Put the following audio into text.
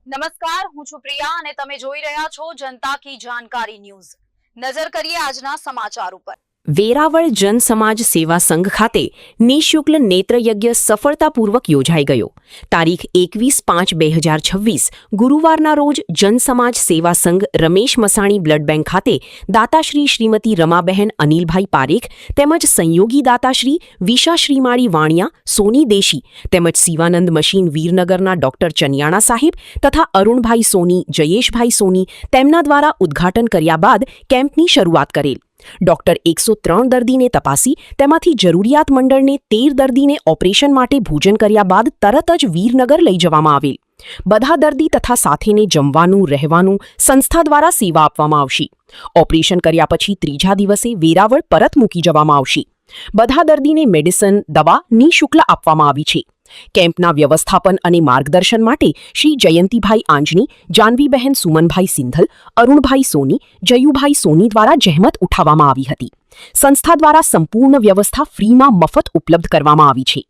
નમસ્કાર, હું છું પ્રિયા અને તમે જોઈ રહ્યા છો જનતા કી જાણકારી ન્યૂઝ। નજર કરીએ આજના સમાચાર ઉપર। વેરાવળ જન સમાજ સેવા સંઘ ખાતે નિઃશુલ્ક નેત્રયજ્ઞ સફળતાપૂર્વક યોજાઈ ગયો। તારીખ 21/5/2026 ગુરુવારના રોજ જન સમાજ સેવા સંઘ રમેશ મસાણી બ્લડ બેંક ખાતે દાતાશ્રી શ્રીમતી રમાબહેન અનિલભાઈ પારેખ તેમજ સંયોગી દાતાશ્રી વિશા શ્રીમાળી વાણિયા સોની દેશી તેમજ શિવાનંદ મશીન વીરનગરના ડોક્ટર ચનિયાણા સાહેબ તથા અરુણભાઈ સોની જયેશભાઈ સોની તેમના દ્વારા ઉદ્ઘાટન કર્યા બાદ કેમ્પની શરૂઆત કરેલ। ડોક્ટર 103 દર્દીને તપાસી તેમાંથી જરૂરિયાત મંડળને 13 દર્દીને ઓપરેશન માટે ભોજન કર્યા બાદ તરત જ વીરનગર લઈ જવામાં આવેલ। બધા દર્દી તથા સાથેને જમવાનું રહેવાનું સંસ્થા દ્વારા સેવા આપવામાં આવશે। ઓપરેશન કર્યા પછી ત્રીજા દિવસે વેરાવળ પરત મૂકી જવામાં આવશે। બધા દર્દીને મેડિસિન દવા નિઃશુલ્ક આપવામાં આવી છે। કેમ્પના વ્યવસ્થાપન અને માર્ગદર્શન માટે શ્રી જયંતીભાઈ આંજણી, જાનવીબહેન સુમનભાઈ સિંધલ, અરુણભાઈ સોની, જયુભાઈ સોની દ્વારા જહેમત ઉઠાવવામાં આવી હતી। સંસ્થા દ્વારા સંપૂર્ણ વ્યવસ્થા ફ્રીમાં મફત ઉપલબ્ધ કરવામાં આવી છે।